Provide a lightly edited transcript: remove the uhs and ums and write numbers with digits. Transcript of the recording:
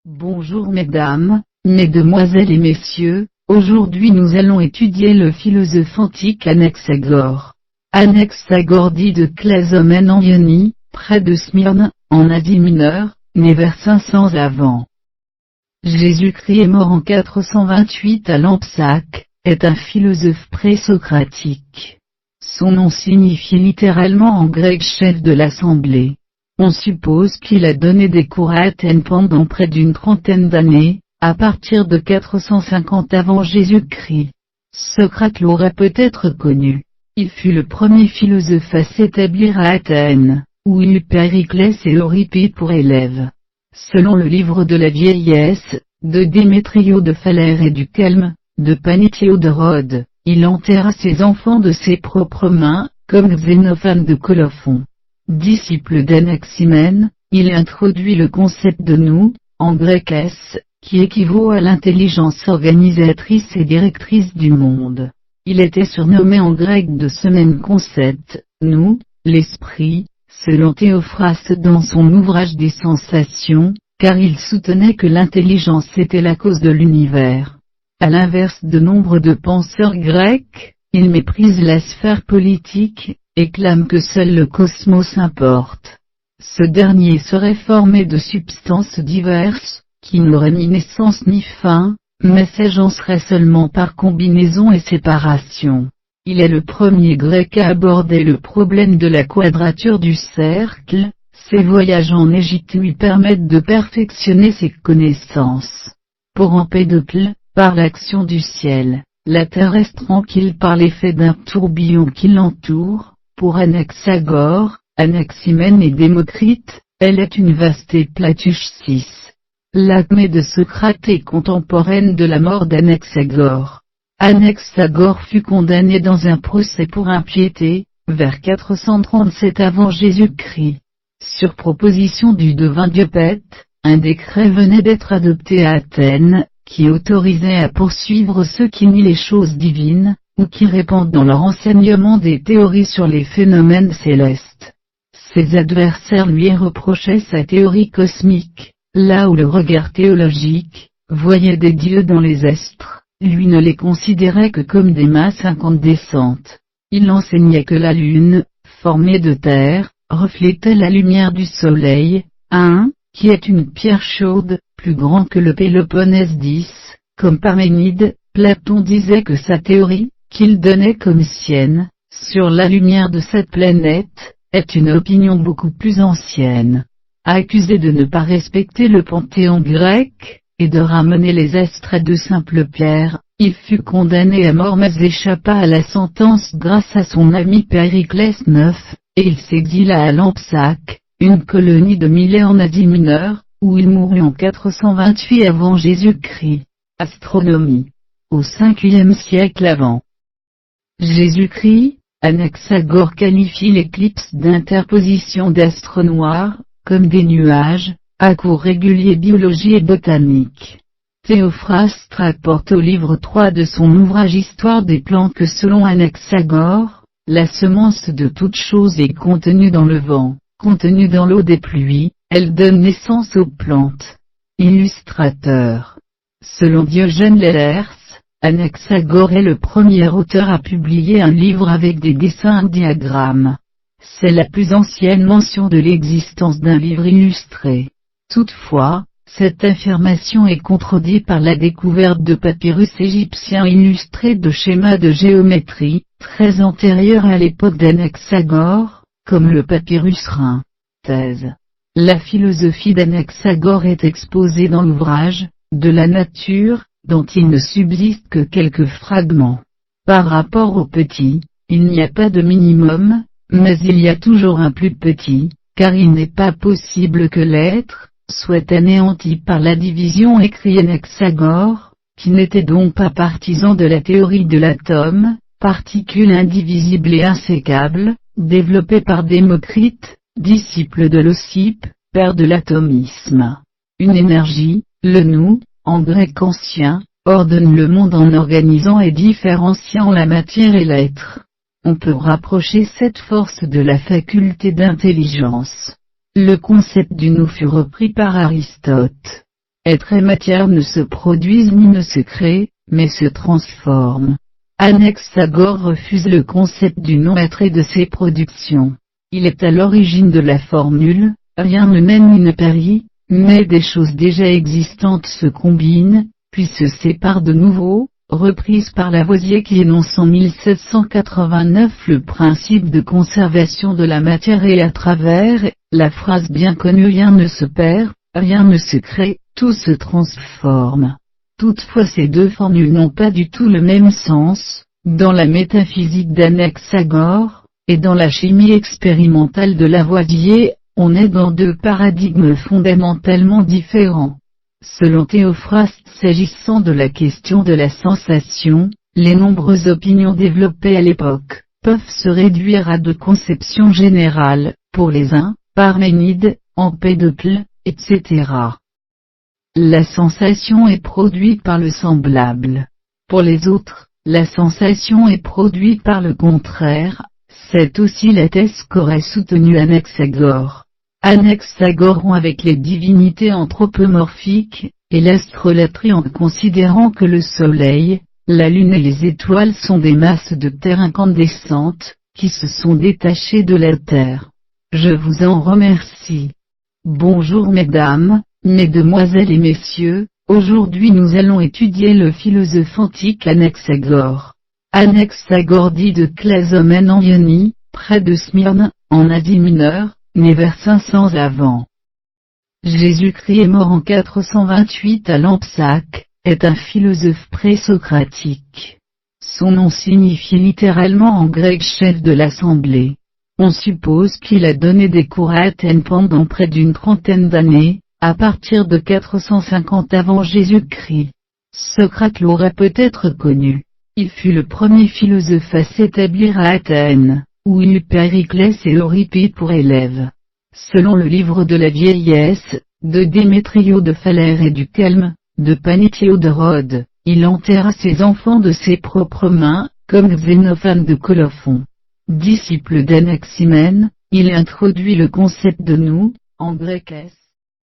Bonjour mesdames, mesdemoiselles et messieurs, aujourd'hui nous allons étudier le philosophe antique Anaxagore. Anaxagore dit de Clazomène en Ionie, près de Smyrne, en Asie mineure, né vers 500 avant. Jésus-Christ est mort en 428 à Lampsaque, est un philosophe présocratique. Son nom signifie littéralement en grec chef de l'assemblée. On suppose qu'il a donné des cours à Athènes pendant près d'une trentaine d'années, à partir de 450 avant Jésus-Christ. Socrate l'aurait peut-être connu. Il fut le premier philosophe à s'établir à Athènes, où il eut Périclès et Euripide pour élèves. Selon le livre de la vieillesse, de Démétrio de Phalère et du Calme, de Panétio de Rhodes, il enterra ses enfants de ses propres mains, comme Xénophane de Colophon. Disciple d'Anaximène, il introduit le concept de nous, en grec ès, qui équivaut à l'intelligence organisatrice et directrice du monde. Il était surnommé en grec de ce même concept, nous, l'esprit, selon Théophraste dans son ouvrage des sensations, car il soutenait que l'intelligence était la cause de l'univers. À l'inverse de nombre de penseurs grecs, il méprise la sphère politique, et clame que seul le cosmos importe. Ce dernier serait formé de substances diverses, qui n'auraient ni naissance ni fin, mais s'agenceraient seulement par combinaison et séparation. Il est le premier grec à aborder le problème de la quadrature du cercle. Ses voyages en Égypte lui permettent de perfectionner ses connaissances. Pour Empédocle, par l'action du ciel, la terre est tranquille par l'effet d'un tourbillon qui l'entoure. Pour Anaxagore, Anaximène et Démocrite, elle est une vaste et platuche 6. L'acmé de Socrate est contemporaine de la mort d'Anaxagore. Anaxagore fut condamné dans un procès pour impiété, vers 437 avant Jésus-Christ. Sur proposition du devin Diopète, un décret venait d'être adopté à Athènes, qui autorisait à poursuivre ceux qui nient les choses divines, ou qui répandent dans leur enseignement des théories sur les phénomènes célestes. Ses adversaires lui reprochaient sa théorie cosmique, là où le regard théologique, voyait des dieux dans les astres, lui ne les considérait que comme des masses incandescentes. Il enseignait que la lune, formée de terre, reflétait la lumière du soleil, qui est une pierre chaude, plus grand que le Péloponnèse 10, comme Parménide. Platon disait que sa théorie, qu'il donnait comme sienne, sur la lumière de cette planète, est une opinion beaucoup plus ancienne. Accusé de ne pas respecter le panthéon grec, et de ramener les astres à de simples pierres, il fut condamné à mort mais échappa à la sentence grâce à son ami Périclès IX, et il s'exila à Lampsaque, une colonie de Milet en Asie mineure, où il mourut en 428 avant Jésus-Christ. Astronomie. Au 5e siècle avant Jésus-Christ, Anaxagore qualifie l'éclipse d'interposition d'astres noirs, comme des nuages, à cours réguliers biologie et botanique. Théophraste rapporte au livre 3 de son ouvrage Histoire des plantes que selon Anaxagore, la semence de toute chose est contenue dans le vent, contenue dans l'eau des pluies, elle donne naissance aux plantes. Illustrateur. Selon Diogène Laërce, Anaxagore est le premier auteur à publier un livre avec des dessins et diagrammes. C'est la plus ancienne mention de l'existence d'un livre illustré. Toutefois, cette affirmation est contredite par la découverte de papyrus égyptiens illustrés de schémas de géométrie, très antérieurs à l'époque d'Anaxagore, comme le papyrus Rhin. Thèse. La philosophie d'Anaxagore est exposée dans l'ouvrage, de la nature, dont il ne subsiste que quelques fragments. Par rapport au petit, il n'y a pas de minimum, mais il y a toujours un plus petit, car il n'est pas possible que l'être soit anéanti par la division, écrit Anaxagore, qui n'était donc pas partisan de la théorie de l'atome, particule indivisible et insécable, développée par Démocrite, disciple de Leucippe, père de l'atomisme. Une énergie, le nous, en grec ancien, ordonne le monde en organisant et différenciant la matière et l'être. On peut rapprocher cette force de la faculté d'intelligence. Le concept du nous fut repris par Aristote. être et matière ne se produisent ni ne se créent, mais se transforment. Anaxagore refuse le concept du non-être et de ses productions. Il est à l'origine de la formule « rien ne naît ni ne périt », mais des choses déjà existantes se combinent, puis se séparent de nouveau, reprise par Lavoisier qui énonce en 1789 le principe de conservation de la matière et à travers la phrase bien connue « rien ne se perd, rien ne se crée, tout se transforme ». Toutefois ces deux formules n'ont pas du tout le même sens, dans la métaphysique d'Anaxagore, et dans la chimie expérimentale de Lavoisier, on est dans deux paradigmes fondamentalement différents. Selon Théophraste, s'agissant de la question de la sensation, les nombreuses opinions développées à l'époque, peuvent se réduire à deux conceptions générales, pour les uns, Parménide, Empédocle, etc. La sensation est produite par le semblable. Pour les autres, la sensation est produite par le contraire, c'est aussi la thèse qu'aurait soutenue Anaxagore. Anaxagore rompt avec les divinités anthropomorphiques, et l'astrolatrie en considérant que le Soleil, la Lune et les étoiles sont des masses de terre incandescentes, qui se sont détachées de la Terre. Je vous en remercie. Bonjour mesdames, mesdemoiselles et messieurs, aujourd'hui nous allons étudier le philosophe antique Anaxagore. Anaxagore dit de Clazomène en Ionie, près de Smyrne, en Asie mineure, né vers 500 avant. Jésus-Christ est mort en 428 à Lampsaque, est un philosophe présocratique. Son nom signifie littéralement en grec chef de l'assemblée. On suppose qu'il a donné des cours à Athènes pendant près d'une trentaine d'années, à partir de 450 avant Jésus-Christ. Socrate l'aurait peut-être connu. Il fut le premier philosophe à s'établir à Athènes, où il eut Périclès et Euripide pour élèves. Selon le livre de la vieillesse, de Démétrio de Phalère et du Calme, de Panétio de Rhodes, il enterra ses enfants de ses propres mains, comme Xénophane de Colophon. Disciple d'Anaximène, il introduit le concept de nous, en grec s.